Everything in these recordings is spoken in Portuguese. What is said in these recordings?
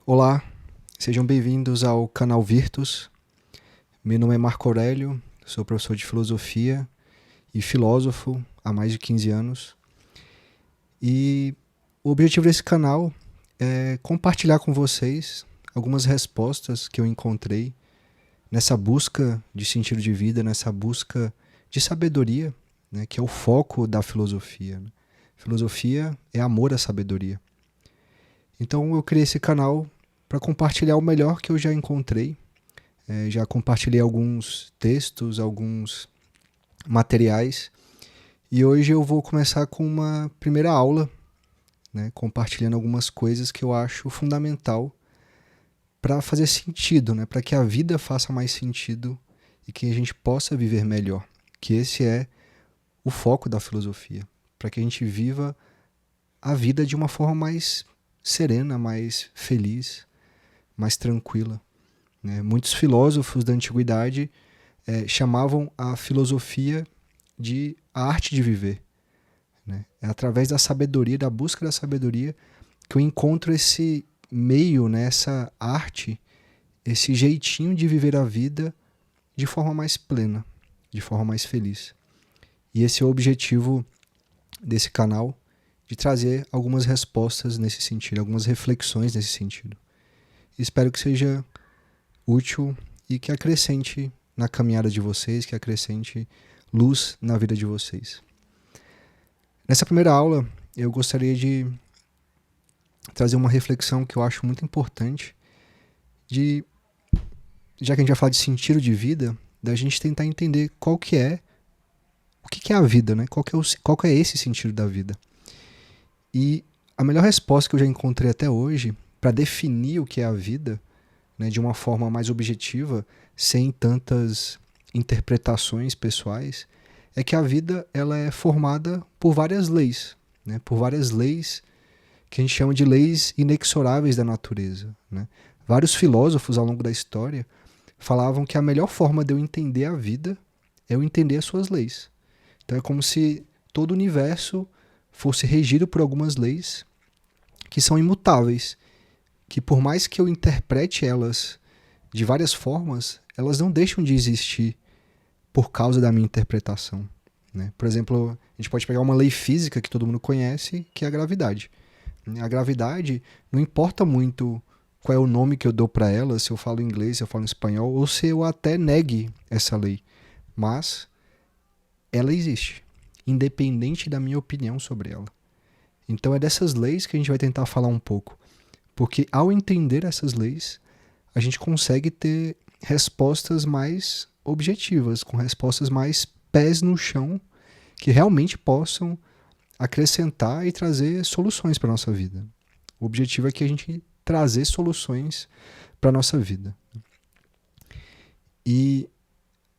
Olá, sejam bem-vindos ao canal Virtus. Meu nome é Marco Aurélio, sou professor de filosofia e filósofo há mais de 15 anos. E o objetivo desse canal é compartilhar com vocês algumas respostas que eu encontrei nessa busca de sentido de vida, nessa busca de sabedoria, né, que é o foco da filosofia. Filosofia é amor à sabedoria. Então eu criei esse canal para compartilhar o melhor que eu já encontrei. Já compartilhei alguns textos, alguns materiais. E hoje eu vou começar com uma primeira aula, né, compartilhando algumas coisas que eu acho fundamental para fazer sentido, né, para que a vida faça mais sentido e que a gente possa viver melhor. Que esse é o foco da filosofia, para que a gente viva a vida de uma forma mais serena, mais feliz, mais tranquila. Muitos filósofos da antiguidade chamavam a filosofia de a arte de viver. É através da sabedoria, da busca da sabedoria, que eu encontro esse meio, essa arte, esse jeitinho de viver a vida de forma mais plena, de forma mais feliz. E esse é o objetivo desse canal, de trazer algumas respostas nesse sentido, algumas reflexões nesse sentido. Espero que seja útil e que acrescente na caminhada de vocês, que acrescente luz na vida de vocês. Nessa primeira aula, eu gostaria de trazer uma reflexão que eu acho muito importante, já que a gente vai falar de sentido de vida, da gente tentar entender o que é a vida, né? Qual que é esse sentido da vida. E a melhor resposta que eu já encontrei até hoje, para definir o que é a vida, né, de uma forma mais objetiva, sem tantas interpretações pessoais, é que a vida ela é formada por várias leis, né, por várias leis que a gente chama de leis inexoráveis da natureza. Né? Vários filósofos ao longo da história falavam que a melhor forma de eu entender a vida é eu entender as suas leis. Então é como se todo o universo fosse regido por algumas leis que são imutáveis, que por mais que eu interprete elas de várias formas, elas não deixam de existir por causa da minha interpretação. Né? Por exemplo, a gente pode pegar uma lei física que todo mundo conhece, que é a gravidade. A gravidade não importa muito qual é o nome que eu dou para ela, se eu falo inglês, se eu falo espanhol, ou se eu até negue essa lei. Mas ela existe, independente da minha opinião sobre ela. Então é dessas leis que a gente vai tentar falar um pouco. Porque ao entender essas leis, a gente consegue ter respostas mais objetivas, com respostas mais pés no chão, que realmente possam acrescentar e trazer soluções para a nossa vida. O objetivo é que a gente trazer soluções para a nossa vida. E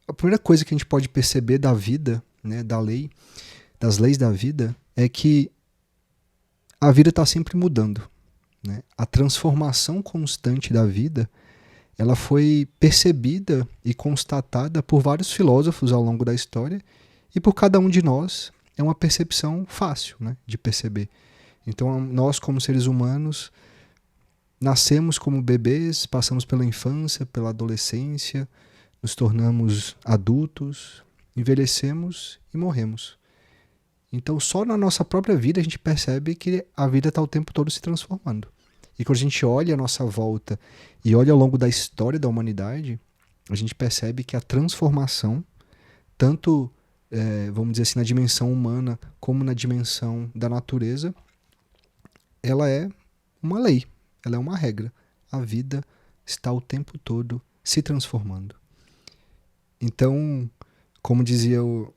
a primeira coisa que a gente pode perceber da vida, né, das leis da vida, é que a vida está sempre mudando. Né? A transformação constante da vida ela foi percebida e constatada por vários filósofos ao longo da história e por cada um de nós é uma percepção fácil, né, de perceber. Então nós como seres humanos nascemos como bebês, passamos pela infância, pela adolescência, nos tornamos adultos, envelhecemos e morremos. Então só na nossa própria vida a gente percebe que a vida está o tempo todo se transformando. E quando a gente olha a nossa volta e olha ao longo da história da humanidade, a gente percebe que a transformação, tanto, vamos dizer assim, na dimensão humana como na dimensão da natureza, ela é uma lei, ela é uma regra. A vida está o tempo todo se transformando. Então, como dizia o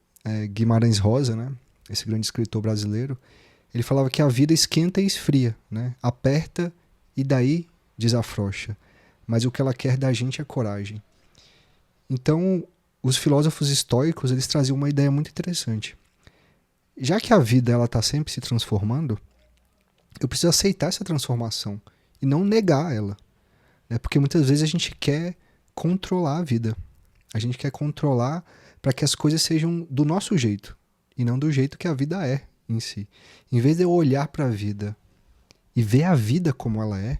Guimarães Rosa, né, esse grande escritor brasileiro, ele falava que a vida esquenta e esfria, né? Aperta e daí desafrouxa. Mas o que ela quer da gente é coragem. Então, os filósofos estoicos eles traziam uma ideia muito interessante. Já que a vida ela está sempre se transformando, eu preciso aceitar essa transformação e não negar ela. Né? Porque muitas vezes a gente quer controlar a vida. A gente quer controlar para que as coisas sejam do nosso jeito e não do jeito que a vida é em si. Em vez de eu olhar para a vida e ver a vida como ela é,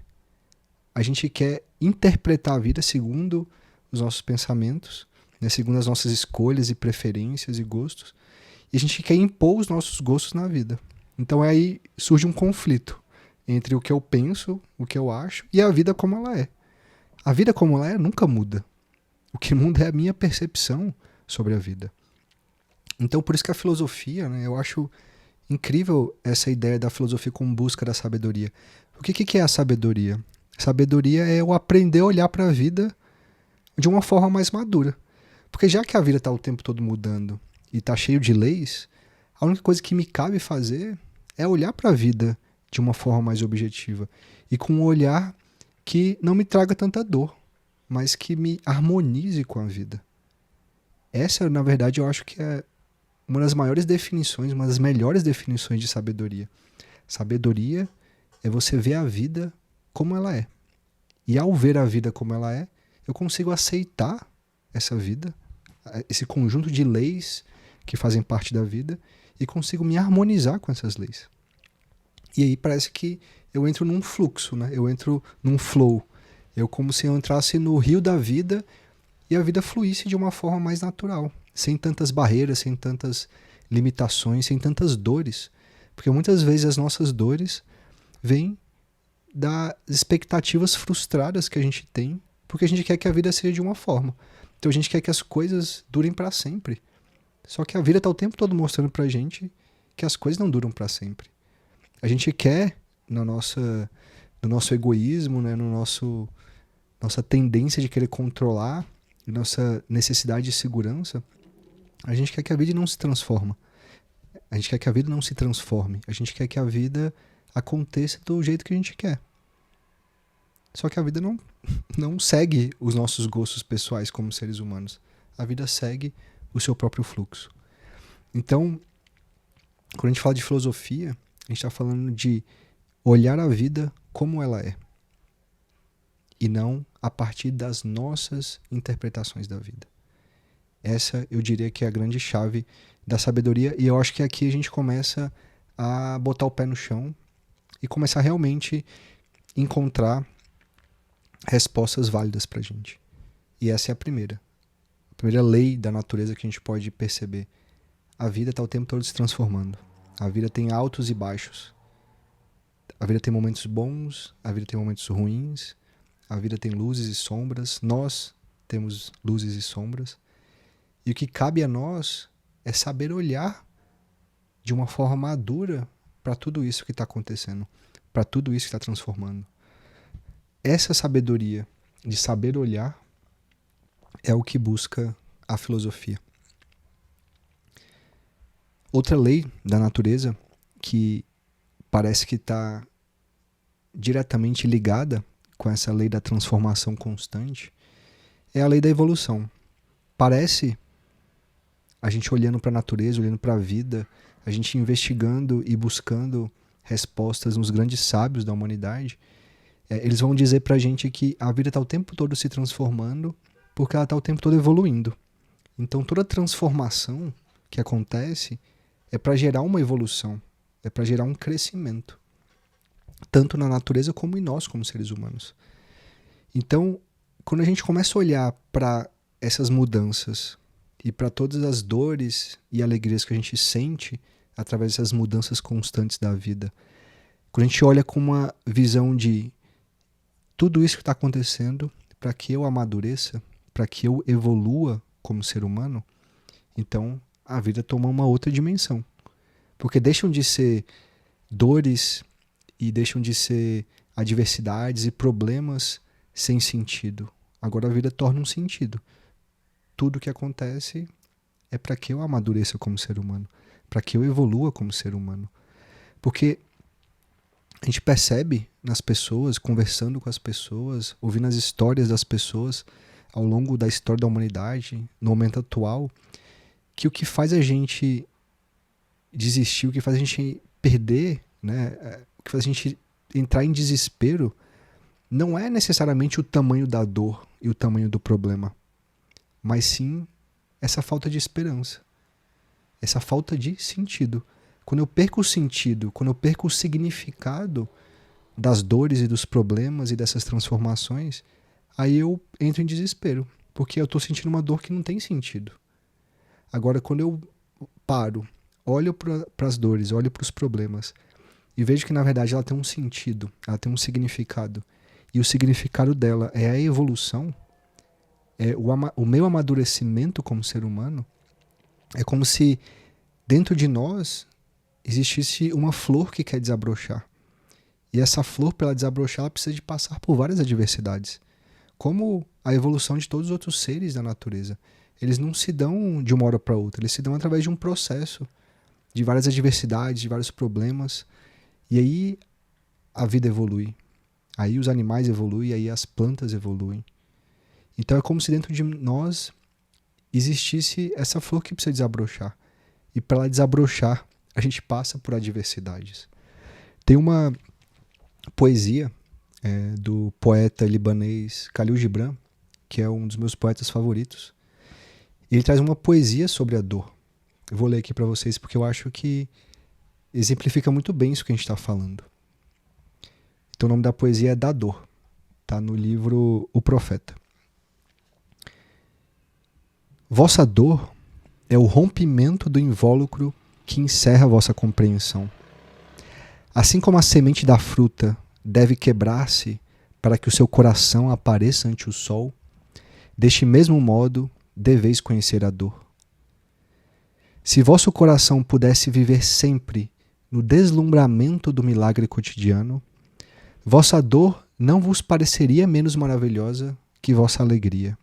a gente quer interpretar a vida segundo os nossos pensamentos, né, segundo as nossas escolhas e preferências e gostos, e a gente quer impor os nossos gostos na vida. Então aí surge um conflito entre o que eu penso, o que eu acho, e a vida como ela é. A vida como ela é nunca muda. O que muda é a minha percepção sobre a vida. Então por isso que a filosofia, né, eu acho incrível essa ideia da filosofia como busca da sabedoria. O que é a sabedoria? Sabedoria é eu aprender a olhar para a vida de uma forma mais madura. Porque já que a vida está o tempo todo mudando e está cheio de leis, a única coisa que me cabe fazer é olhar para a vida de uma forma mais objetiva e com um olhar que não me traga tanta dor, mas que me harmonize com a vida. Essa, na verdade, eu acho que é uma das maiores definições, uma das melhores definições de sabedoria. Sabedoria é você ver a vida como ela é. E ao ver a vida como ela é, eu consigo aceitar essa vida, esse conjunto de leis que fazem parte da vida, e consigo me harmonizar com essas leis. E aí parece que eu entro num fluxo, né? Eu entro num flow. Eu como se eu entrasse no rio da vida e a vida fluísse de uma forma mais natural, sem tantas barreiras, sem tantas limitações, sem tantas dores. Porque muitas vezes as nossas dores vêm das expectativas frustradas que a gente tem, porque a gente quer que a vida seja de uma forma. Então a gente quer que as coisas durem para sempre. Só que a vida está o tempo todo mostrando pra gente que as coisas não duram para sempre. A gente quer, no nosso egoísmo, né, nossa tendência de querer controlar, nossa necessidade de segurança, a gente quer que a vida não se transforme. A gente quer que a vida não se transforme. A gente quer que a vida aconteça do jeito que a gente quer. Só que a vida não segue os nossos gostos pessoais como seres humanos. A vida segue o seu próprio fluxo. Então, quando a gente fala de filosofia, a gente está falando de olhar a vida como ela é. E não a partir das nossas interpretações da vida. Essa, eu diria que é a grande chave da sabedoria. E eu acho que aqui a gente começa a botar o pé no chão e começar a realmente encontrar respostas válidas pra gente. E essa é a primeira lei da natureza que a gente pode perceber. A vida está o tempo todo se transformando. A vida tem altos e baixos. A vida tem momentos bons, a vida tem momentos ruins, a vida tem luzes e sombras, nós temos luzes e sombras. E o que cabe a nós é saber olhar de uma forma madura para tudo isso que está acontecendo, para tudo isso que está transformando. Essa sabedoria de saber olhar é o que busca a filosofia. Outra lei da natureza que parece que está diretamente ligada com essa lei da transformação constante é a lei da evolução. Parece, a gente olhando para a natureza, olhando para a vida, a gente investigando e buscando respostas nos grandes sábios da humanidade, eles vão dizer para a gente que a vida está o tempo todo se transformando porque ela está o tempo todo evoluindo. Então toda transformação que acontece é para gerar uma evolução, é para gerar um crescimento, tanto na natureza como em nós, como seres humanos. Então, quando a gente começa a olhar para essas mudanças e para todas as dores e alegrias que a gente sente através dessas mudanças constantes da vida, quando a gente olha com uma visão de tudo isso que está acontecendo para que eu amadureça, para que eu evolua como ser humano, então a vida toma uma outra dimensão. Porque deixam de ser dores e deixam de ser adversidades e problemas sem sentido. Agora a vida torna um sentido. Tudo que acontece é para que eu amadureça como ser humano, para que eu evolua como ser humano. Porque a gente percebe nas pessoas, conversando com as pessoas, ouvindo as histórias das pessoas ao longo da história da humanidade, no momento atual, que o que faz a gente desistir, o que faz a gente perder, né, o que faz a gente entrar em desespero, não é necessariamente o tamanho da dor e o tamanho do problema, mas sim essa falta de esperança, essa falta de sentido. Quando eu perco o sentido, quando eu perco o significado das dores e dos problemas e dessas transformações, aí eu entro em desespero, porque eu estou sentindo uma dor que não tem sentido. Agora, quando eu paro, olho para as dores, olho para os problemas e vejo que, na verdade, ela tem um sentido, ela tem um significado, e o significado dela é a evolução, é o meu amadurecimento como ser humano, é como se dentro de nós existisse uma flor que quer desabrochar. E essa flor, para ela desabrochar, ela precisa de passar por várias adversidades. Como a evolução de todos os outros seres da natureza. Eles não se dão de uma hora para outra, eles se dão através de um processo, de várias adversidades, de vários problemas. E aí a vida evolui. Aí os animais evoluem, aí as plantas evoluem. Então é como se dentro de nós existisse essa flor que precisa desabrochar. E para ela desabrochar, a gente passa por adversidades. Tem uma poesia do poeta libanês Khalil Gibran, que é um dos meus poetas favoritos. Ele traz uma poesia sobre a dor. Eu vou ler aqui para vocês porque eu acho que exemplifica muito bem isso que a gente está falando. Então o nome da poesia é Da Dor. Está no livro O Profeta. Vossa dor é o rompimento do invólucro que encerra vossa compreensão. Assim como a semente da fruta deve quebrar-se para que o seu coração apareça ante o sol, deste mesmo modo deveis conhecer a dor. Se vosso coração pudesse viver sempre no deslumbramento do milagre cotidiano, vossa dor não vos pareceria menos maravilhosa que vossa alegria,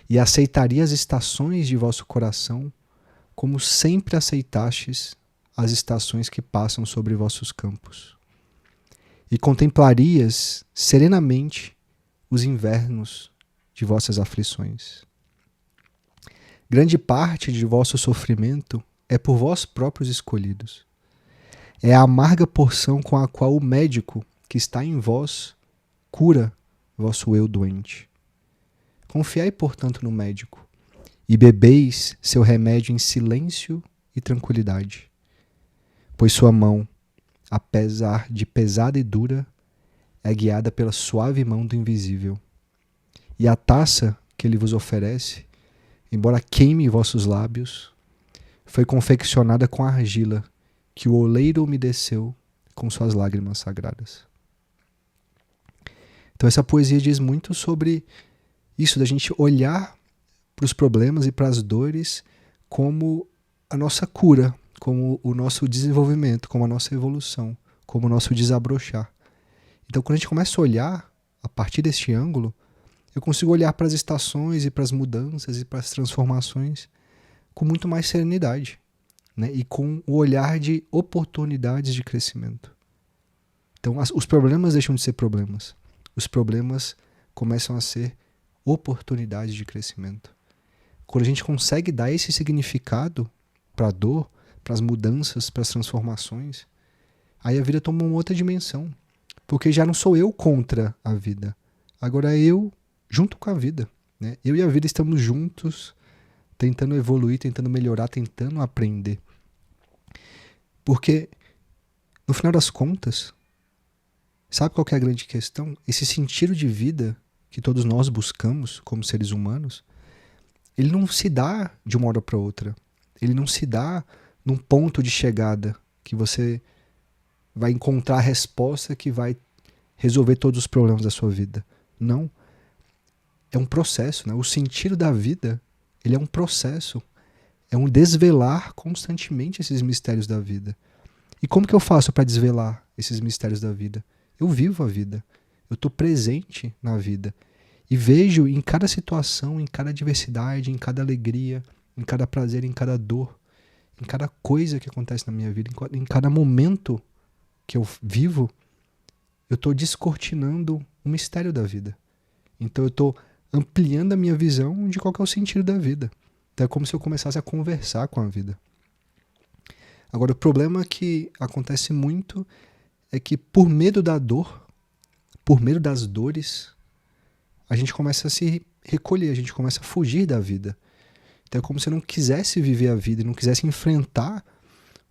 e aceitaria as estações de vosso coração como sempre aceitastes as estações que passam sobre vossos campos. E contemplarias serenamente os invernos de vossas aflições. Grande parte de vosso sofrimento é por vós próprios escolhidos. É a amarga porção com a qual o médico que está em vós cura vosso eu doente. Confiai, portanto, no médico, e bebeis seu remédio em silêncio e tranquilidade, pois sua mão, apesar de pesada e dura, é guiada pela suave mão do invisível. E a taça que ele vos oferece, embora queime vossos lábios, foi confeccionada com a argila que o oleiro umedeceu com suas lágrimas sagradas. Então essa poesia diz muito sobre isso, da gente olhar para os problemas e para as dores como a nossa cura, como o nosso desenvolvimento, como a nossa evolução, como o nosso desabrochar. Então quando a gente começa a olhar a partir deste ângulo, eu consigo olhar para as estações e para as mudanças e para as transformações com muito mais serenidade, né? E com o olhar de oportunidades de crescimento. Então os problemas deixam de ser problemas. Os problemas começam a ser oportunidades de crescimento. Quando a gente consegue dar esse significado para a dor, para as mudanças, para as transformações, aí a vida toma uma outra dimensão. Porque já não sou eu contra a vida. Agora é eu junto com a vida, né? Eu e a vida estamos juntos, tentando evoluir, tentando melhorar, tentando aprender. Porque, no final das contas, sabe qual que é a grande questão? Esse sentido de vida que todos nós buscamos como seres humanos, ele não se dá de uma hora para outra. Ele não se dá num ponto de chegada que você vai encontrar a resposta que vai resolver todos os problemas da sua vida. Não. É um processo, né? O sentido da vida, ele é um processo. É um desvelar constantemente esses mistérios da vida. E como que eu faço para desvelar esses mistérios da vida? Eu vivo a vida. Eu estou presente na vida. E vejo em cada situação, em cada adversidade, em cada alegria, em cada prazer, em cada dor, em cada coisa que acontece na minha vida, em cada momento que eu vivo, eu estou descortinando o mistério da vida. Então eu estou ampliando a minha visão de qual que é o sentido da vida. Então é como se eu começasse a conversar com a vida. Agora, o problema que acontece muito é que por medo da dor, por medo das dores, a gente começa a se recolher, a gente começa a fugir da vida. Então é como se eu não quisesse viver a vida, não quisesse enfrentar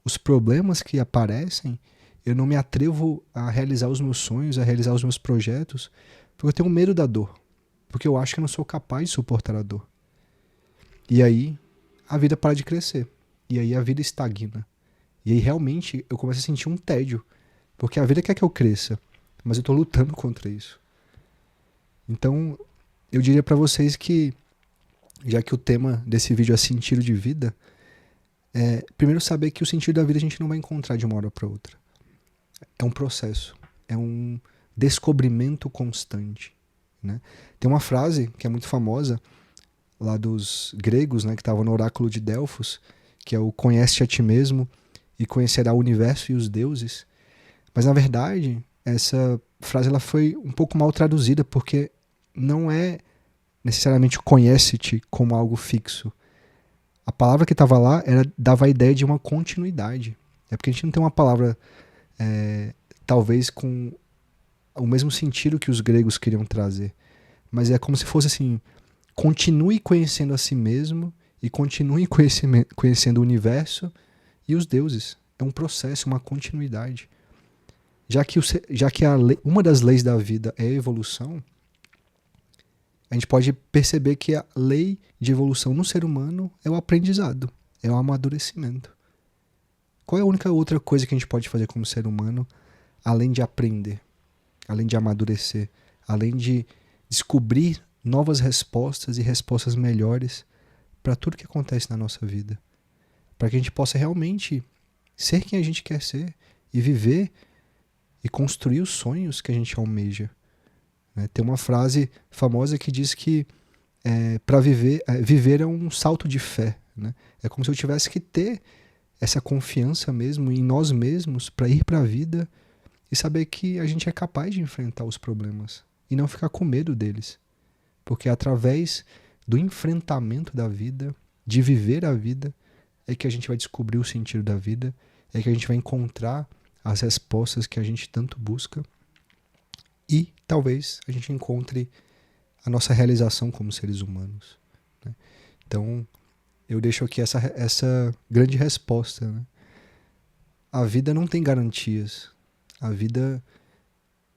os problemas que aparecem Eu não me atrevo a realizar os meus sonhos, a realizar os meus projetos, porque eu tenho medo da dor. Porque eu acho que eu não sou capaz de suportar a dor. E aí, a vida para de crescer. E aí a vida estagna. E aí realmente eu começo a sentir um tédio. Porque a vida quer que eu cresça, mas eu estou lutando contra isso. Então, eu diria para vocês que, já que o tema desse vídeo é sentido de vida, primeiro saber que o sentido da vida a gente não vai encontrar de uma hora para outra. É um processo, é um descobrimento constante, né? Tem uma frase que é muito famosa lá dos gregos, né, que estava no oráculo de Delfos, que é o conhece a ti mesmo e conhecerá o universo e os deuses. Mas na verdade, essa frase ela foi um pouco mal traduzida, porque não é necessariamente o conhece-te como algo fixo. A palavra que estava lá dava a ideia de uma continuidade. É porque a gente não tem uma palavra talvez com o mesmo sentido que os gregos queriam trazer. Mas é como se fosse assim, continue conhecendo a si mesmo e continue conhecendo o universo e os deuses. É um processo, uma continuidade. Já que uma das leis da vida é a evolução, a gente pode perceber que a lei de evolução no ser humano é o aprendizado, é o amadurecimento. Qual é a única outra coisa que a gente pode fazer como ser humano além de aprender, além de amadurecer, além de descobrir novas respostas e respostas melhores para tudo que acontece na nossa vida? Para que a gente possa realmente ser quem a gente quer ser e viver e construir os sonhos que a gente almeja. Tem uma frase famosa que diz que para viver é um salto de fé. Né? É como se eu tivesse que ter essa confiança mesmo em nós mesmos para ir para a vida e saber que a gente é capaz de enfrentar os problemas e não ficar com medo deles. Porque através do enfrentamento da vida, de viver a vida, é que a gente vai descobrir o sentido da vida, é que a gente vai encontrar as respostas que a gente tanto busca e talvez a gente encontre a nossa realização como seres humanos. Né? Então, eu deixo aqui essa grande resposta. Né? A vida não tem garantias. A vida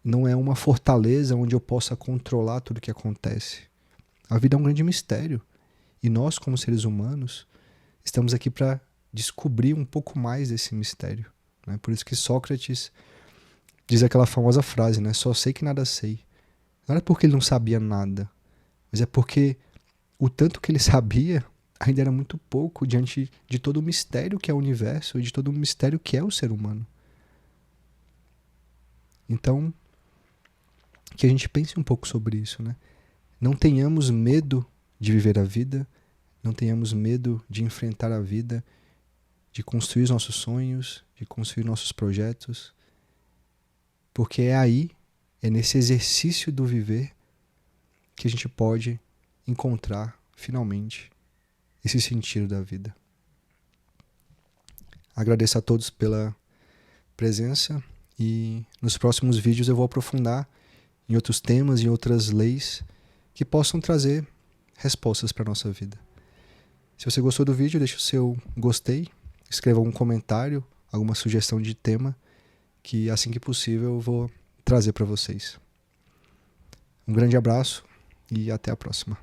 não é uma fortaleza onde eu possa controlar tudo o que acontece. A vida é um grande mistério. E nós, como seres humanos, estamos aqui para descobrir um pouco mais desse mistério. Né? Por isso que Sócrates diz aquela famosa frase, né? Só sei que nada sei. Não era porque ele não sabia nada, mas é porque o tanto que ele sabia ainda era muito pouco diante de todo o mistério que é o universo e de todo o mistério que é o ser humano. Então, que a gente pense um pouco sobre isso, né? Não tenhamos medo de viver a vida, não tenhamos medo de enfrentar a vida, de construir os nossos sonhos, de construir nossos projetos, porque é nesse exercício do viver que a gente pode encontrar, finalmente, esse sentido da vida. Agradeço a todos pela presença e nos próximos vídeos eu vou aprofundar em outros temas e outras leis que possam trazer respostas para a nossa vida. Se você gostou do vídeo, deixe o seu gostei, escreva algum comentário, alguma sugestão de tema, que assim que possível eu vou trazer para vocês. Um grande abraço e até a próxima.